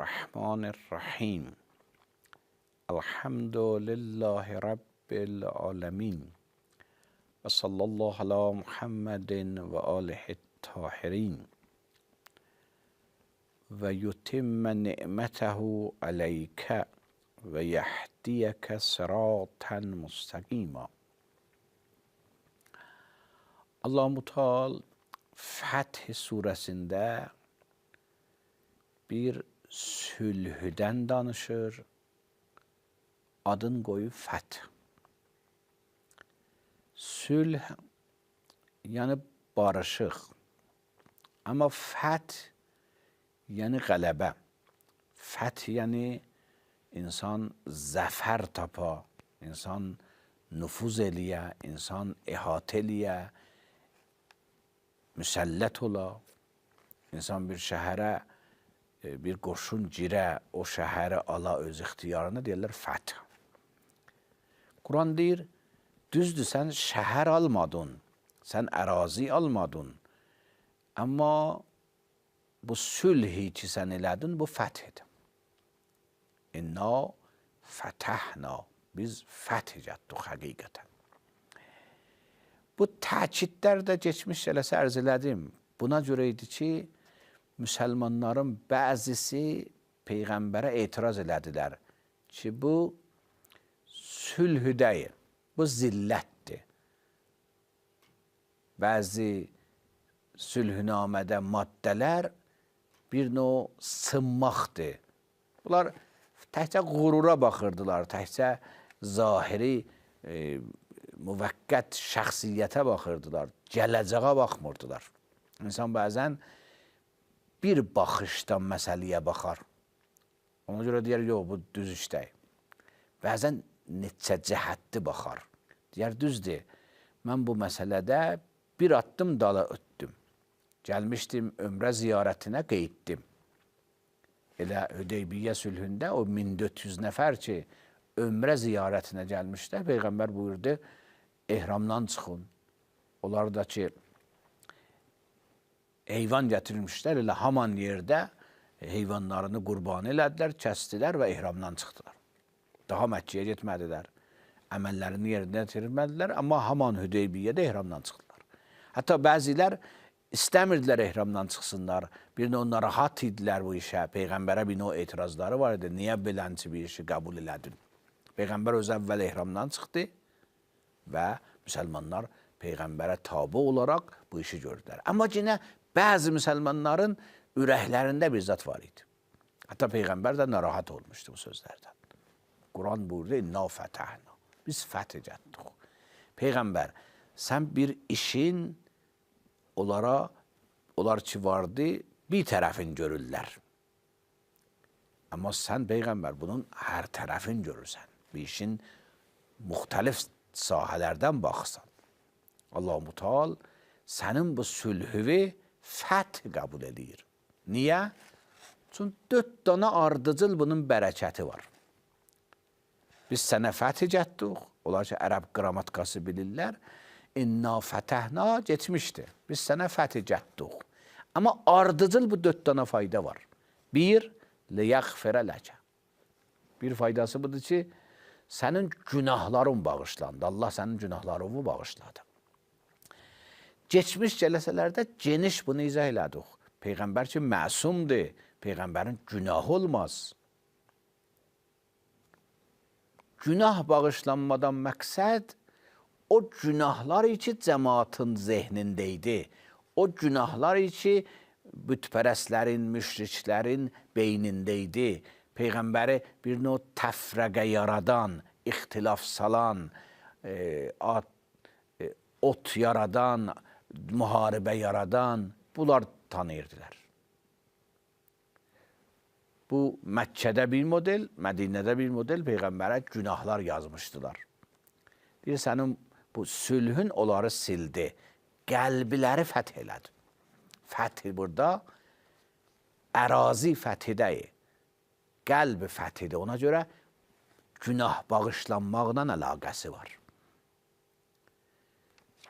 الرحمن الرحیم الحمد لله رب العالمین و صلی الله علی محمد و آله الطاهرین و یتم نعمته علیک و یهدیک صراطا مستقیما. Allah-u Teala Fəth surəsində bir sülhüdən danışır. Adın qoyub Fəth. Sülh, yəni barışıq. Amma Fəth, yəni qələbə. Fəth, yəni insan zəfər tapa, insan nüfuz eləyə, insan əhatə eləyə, müsəllət ola, insan bir şəhərə, bir qoşun girə, o şəhəri ala öz ixtiyarına deyirlər Fəth. Quran deyir, düzdür, sən şəhər almadın, sən ərazi almadın, amma bu sülhi ki sən elədin, bu Fəthdir. İnna fətəhna, biz fəth etdik həqiqətən. Bu təkidlər də geçmiş eləsə ərz elədim. Buna görə idi ki, müsəlmanların bəzisi Peyğəmbərə etiraz elədilər ki, bu sülhü deyil, bu zillətdir. Bəzi sülhünamədə maddələr bir növ sınmaqdır. Bunlar təkcə qürura baxırdılar, təkcə zahiri, müvəqqət şəxsiyyətə baxırdılar, gələcəyə baxmırdılar. İnsan bəzən bir baxışdan məsələyə baxar. Ona görə deyər, yox, bu düz işdəyir. Bəzən neçə cəhətli baxar. Deyər, düzdür, mən bu məsələdə bir addım dala ötdüm. Gəlmişdim, ömrə ziyarətinə qeyddim. Elə Hüdeybiyyə sülhündə o 1400 nəfər ki, ömrə ziyarətinə gəlmişlər, Peyğəmbər buyurdu, ehramdan çıxın. Onlar da ki, heyvan gətirmişlər, elə haman yerdə heyvanlarını qurban elədilər, kəstilər və ehramdan çıxdılar. Daha Məkkəyə getmədilər, əməllərini yerinə yetirmədilər, amma haman Hüdeybiyyədə ehramdan çıxdılar. Hətta bəzilər istəmirdilər ehramdan çıxsınlar, bir növ narahat idilər bu işə, Peyğəmbərə bir növ etirazları var idi, niyə belənci bir işi qəbul elədin? Peyğəmbər öz əvvəl ehramdan çıxdı və müsəlmanlar Peyğəmbərə tabi olaraq bu işi gördülər. Amma yenə bəzi müsəlmanların ürəklərində bir zat var idi. Hətta Peyğəmbər də narahat olmuşdu bu sözlərdən. Quran buyurdu, inna fətəhna. Biz fəth etdik. Peyğəmbər, sən bir işin onlar ki vardı, bir tərəfin görürlər. Amma sən Peyğəmbər bunun hər tərəfin görürsən. Bir işin müxtəlif sahələrdən baxsan. Allah-u Teala sənin bu sülhüvi fəth qəbul edir. Niyə? Çünki 4 dana ardıcıl bunun bərəkəti var. Biz sənə fəth etdik, onlar ki, ərəb qrammatikası bilirlər, inna fətəhna geçmişdir. Biz sənə fəth etdik. Amma ardıcıl bu 4 dana fayda var. Bir, liyəğfirə ləkə. Bir faydası budur ki, sənin günahların bağışlandı. Allah sənin günahlarını bağışladı. Geçmiş cələsələrdə geniş bunu izah elədik. Peyğəmbər ki, məsumdur. Peyğəmbərin günahı olmaz. Günah bağışlanmadan məqsəd o günahlar ki, cəmaatın zehnindeydi. O günahlar ki, bütpərəslərin, müşriklərin beynindeydi. Peyğəmbəri bir növ təfrəqə yaradan, ixtilaf salan, ot yaradan, müharibə yaradan, bunlar tanıyırdılar. Bu Məkkədə bir model, Mədinədə bir model Peyğəmbərə günahlar yazmışdılar. Deyir, sənin bu sülhün onları sildi, qəlbləri fəth elədi. Fəth burada ərazi fəthidəyir. Qəlbi fəthidir. Ona görə günah bağışlanmaqla əlaqəsi var.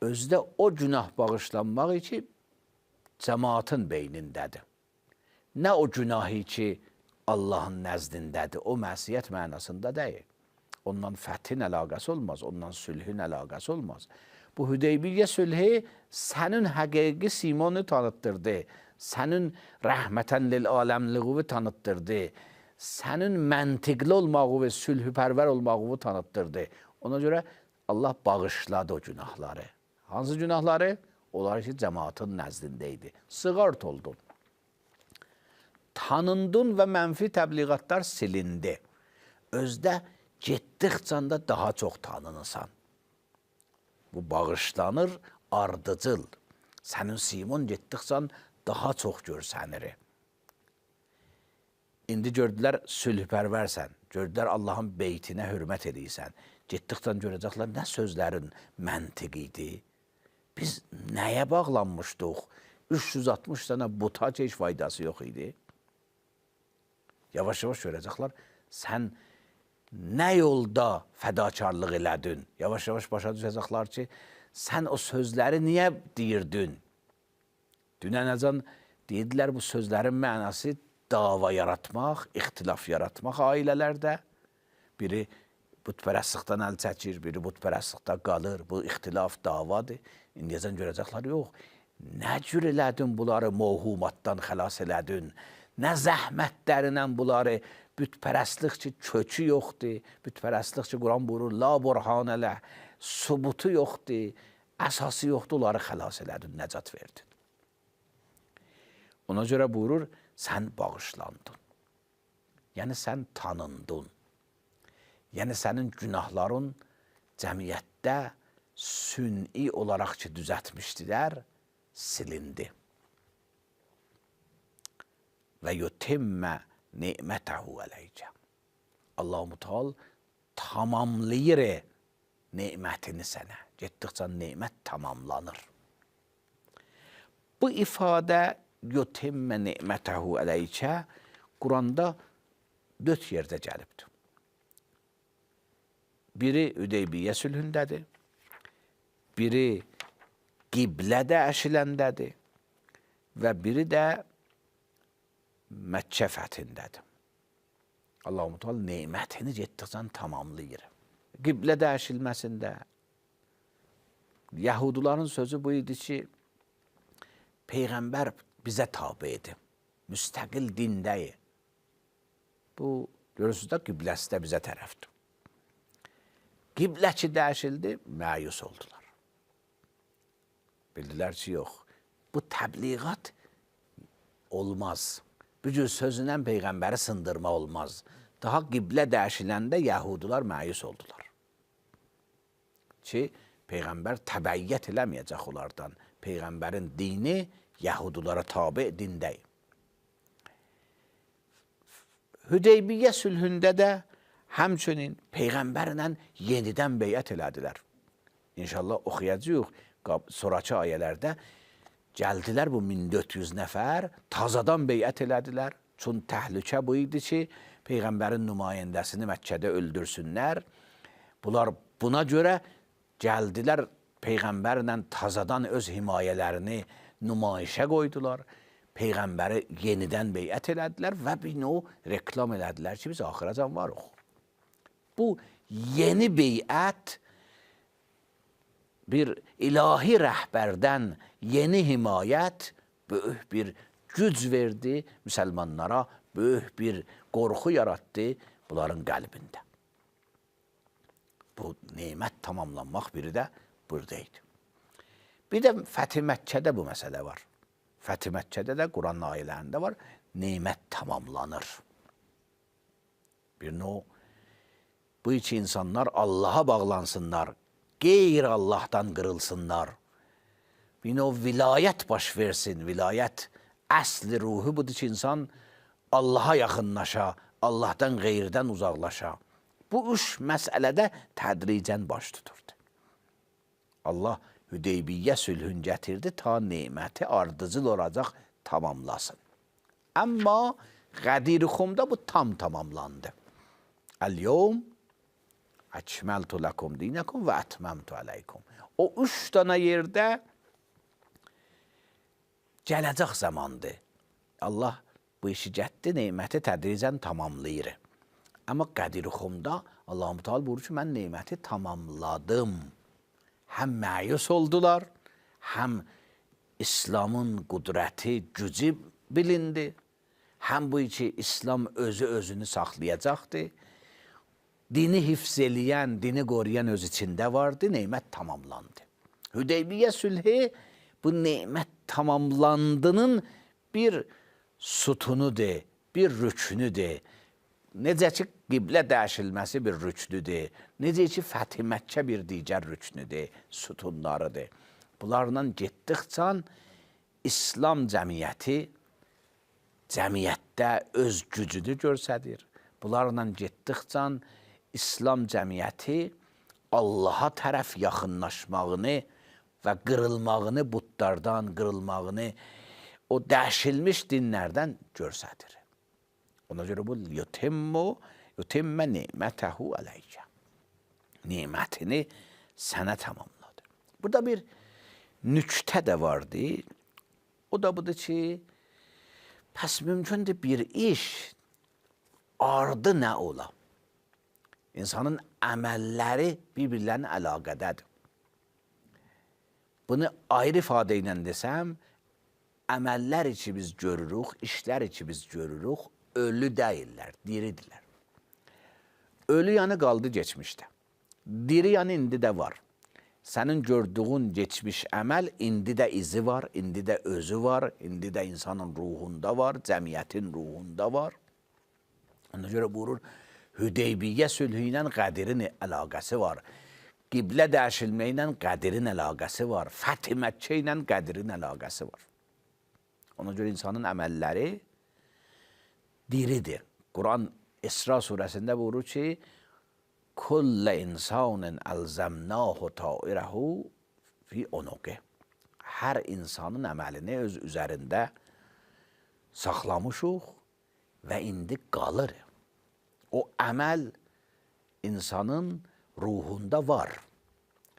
Özdə o günah bağışlanmaq ki, cəmaatın beynindədir. Nə o günahı ki, Allahın nəzdindədir. O məsiyyət mənasında deyil. Ondan fəthin əlaqəsi olmaz, ondan sülhün əlaqəsi olmaz. Bu Hüdeybiyyə sülhü sənin həqiqi simonu tanıtdırdı. Sənin rəhmətən lil aləmliğini tanıtdırdı. Sənin məntiqli olmağı və sülhüpərvər olmağı tanıtdırdı. Ona görə Allah bağışladı o günahları. Hansı günahları? Onlar ki, cəmaatın nəzdində idi. Sığart oldun. Tanındın və mənfi təbliğatlar silindi. Özdə getdikcə də daha çox tanınırsan. Bu bağışlanır, ardıcıl. Sənin simon getdikcə daha çox görsənir. İndi gördülər sülhpərvərsən, gördülər Allahın beytinə hörmət edirsən. Getdikcə görəcəklər nə sözlərin məntiq idi. Biz nəyə bağlanmışdıq? 360 dənə buta heç faydası yox idi. Yavaş-yavaş görəcəklər, sən nə yolda fədakarlıq elədin? Yavaş-yavaş başa düşəcəklər ki, sən o sözləri niyə deyirdin? Dünənəcən deyirdilər, bu sözlərin mənası dava yaratmaq, ixtilaf yaratmaq ailələrdə. Biri bütpərəstlikdən əl çəkir, biri bütpərəstlikdə qalır. Bu ixtilaf davadır. İndiyəcən görəcəklər, yox. Nə cür elədin bunları mövhumatdan xilas elədin? Nə zəhmətlərinə bunları bütpərəstlik ki, kökü yoxdur. Bütpərəstlik ki, Quran buyurur, la burhanələ, subutu yoxdur, əsası yoxdur, onları xilas elədin, nəcat verdin. Ona görə buyurur, sən bağışlandın. Yəni, sən tanındın. Yəni, sənin günahların cəmiyyətdə sünni olaraq ki, düzətmişdilər, silindi. Və yutimmə nimətəhu ələykə. Allah-u Teala tamamlayır nemətini sənə. Getdikcə nemət tamamlanır. Bu ifadə yutimmə nimətəhu ələykə Quranda 4 yerdə gəlibdir. Biri Hüdeybiyyə sülhündədir, biri qiblədə əşiləndədir və biri də Məkkə fəthindədir. Allah-u Teala nemətini getdikcə tamamlayır. Qiblədə əşilməsində Yahuduların sözü bu idi ki, Peyğəmbər bizə tabidir, müstəqil dindəyik. Bu, görürsünüz də qibləsi də bizə tərəfdir. Qibləçi dəyişildi, məyus oldular. Bildilər ki, yox, bu təbliğat olmaz. Bu cür sözündən Peyğəmbəri sındırma olmaz. Daha qiblə dəyişiləndə Yahudular məyus oldular. Ki, Peyğəmbər təbəyyət eləməyəcək onlardan. Peyğəmbərin dini Yahudulara tabi dindəyik. Hüdeybiyyə sülhündə də həmçinin Peyğəmbərlə yenidən beyət elədilər. İnşallah oxuyacaq sonraki ayələrdə. Gəldilər bu 1400 nəfər, tazadan beyət elədilər. Çün təhlükə bu idi ki, Peyğəmbərin nümayəndəsini Məkkədə öldürsünlər. Bunlar buna görə gəldilər, Peyğəmbərlə tazadan öz himayələrini nümayişə qoydular. Peyğəmbəri yenidən beyət elədilər və bir növ reklam elədilər ki, biz axıracan varıq. Bu yeni beyət bir ilahi rəhbərdən yeni himayət böyük bir güc verdi müsəlmanlara, böyük bir qorxu yaratdı bunların qəlbində. Bu nemət tamamlanmaq biri də buradaydı. Bir də Fəth-i Məkkədə bu məsələ var. Fəth-i Məkkədə də Quran ayələrində var, nemət tamamlanır. Bir növ bu iki insanlar Allaha bağlansınlar, qeyr Allahdan qırılsınlar. Bir növ vilayət baş versin, vilayət əsli ruhu budur ki, insan Allaha yaxınlaşa, Allahdan qeyrdən uzaqlaşa. Bu üç məsələdə tədricən baş tuturdu. Allah Hüdeybiyyə sülhün gətirdi, ta neməti ardıcıl olacaq tamamlasın. Amma Qədir Xumda bu tam tamamlandı. Əl-yevm əkməltu ləkum dinəkum və ətməmtu əleykum. O 3 dənə yerdə gələcək zamandır. Allah bu işi getdi, neməti tədricən tamamlayır. Amma Qədir-i-Xumda Allah-u Teala buyurur ki, mən neməti tamamladım. Həm məyus oldular, həm İslamın qudrəti, gücü bilindi. Həm bu ki, İslam özünü saxlayacaqdı. Dini hifz eləyən, dini qoruyan öz içində vardı, nemət tamamlandı. Hüdeybiyyə sülhü bu nemət tamamlandının bir sütunudur, bir rüknüdür. Necə ki, qiblə dəyişilməsi bir rüknüdür. Necə ki, Fəth Məkkə bir digər rüknüdür, sütunlarıdır. Bunlarla getdikcə İslam cəmiyyətdə öz gücünü göstərir. Bunlarla getdikcə İslam cəmiyyəti Allaha tərəf yaxınlaşmağını və qırılmağını, butlardan qırılmağını, o dəyişilmiş dinlərdən göstərir. Ona görə bu yutimmə nemətəhu ələykə. Nemətini sənə tamamladı. Burada bir nüktə də vardı. O da budur ki, pəs mümkündür bir iş ardı nə ola? İnsanın əməlləri bir-birlərinə əlaqədədir. Bunu ayrı ifadə ilə desəm, əməllər ki biz görürük, işlər ki biz görürük, ölü deyirlər, diridirlər. Ölü yanı qaldı geçmişdə. Diri yanı indi də var. Sənin gördüğün geçmiş əməl indi də izi var, indi də özü var, indi də insanın ruhunda var, cəmiyyətin ruhunda var. Ona görə buyurur, Hüdeybiyyə sülhü ilə Qədirin əlaqəsi var. Qiblə dəyişilmə ilə Qədirin əlaqəsi var. Fəth Məkkə ilə Qədirin əlaqəsi var. Ona görə insanın əməlləri diridir. Quran İsra surəsində buyurur ki, Kullə insanın əlzəmnahu tairəhu fi onuqi. Hər insanın əməlini öz üzərində saxlamışıq və indi qalır. O əməl insanın ruhunda var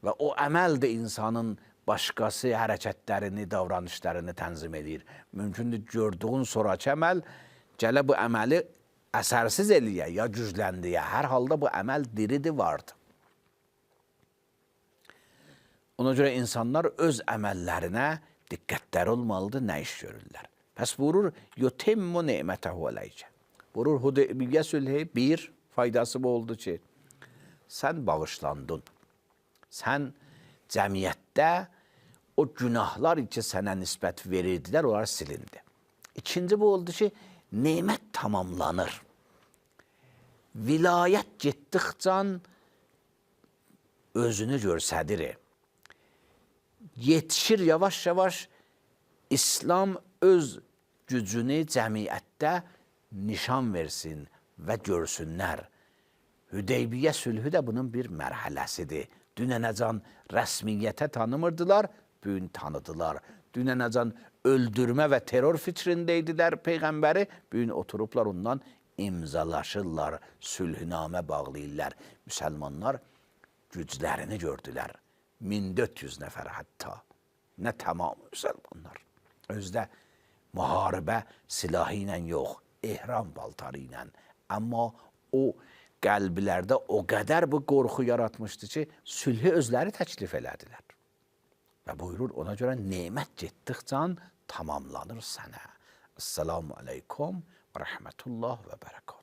və o əməl də insanın başqası hərəkətlərini, davranışlarını tənzim edir. Mümkündür gördüğün sonraki əməl gələ bu əməli əsərsiz eləyə ya gücləndiyə. Hər halda bu əməl diridir, vardır. Ona görə insanlar öz əməllərinə diqqətləri olmalıdır, nə iş görürlər. Pəs buyurur, yutimmu nemətəhu ələykə. Buyurur, Hudeybiyyə sülhü bir faydası bu oldu ki, sən bağışlandın. Sən cəmiyyətdə o günahlar ki sənə nisbət verirdilər, onlar silindi. İkinci bu oldu ki, nemət tamamlanır. Vilayət getdikcə özünü göstərir. Yetişir yavaş-yavaş İslam öz gücünü cəmiyyətdə nişan versin və görsünlər. Hüdeybiyyə sülhü də bunun bir mərhələsidir. Dünənəcən rəsmiyyətə tanımırdılar, bugün tanıdılar. Dünənəcən öldürmə və terror fikrindəydilər Peyğəmbəri, bugün oturublar ondan imzalaşırlar, sülhünamə bağlayırlar. Müsəlmanlar güclərini gördülər. 1400 nəfər hətta. Nə tamam müsəlmanlar. Özdə müharibə silahı ilə yox, ehram baltarı ilə. Amma o qəlblərdə o qədər bu qorxu yaratmışdı ki, sülhü özləri təklif elədilər. Və buyurur, ona görə nemət getdikcə tamamlanır sənə. Esselamu aleykum və rəhmətullah və bərəkət.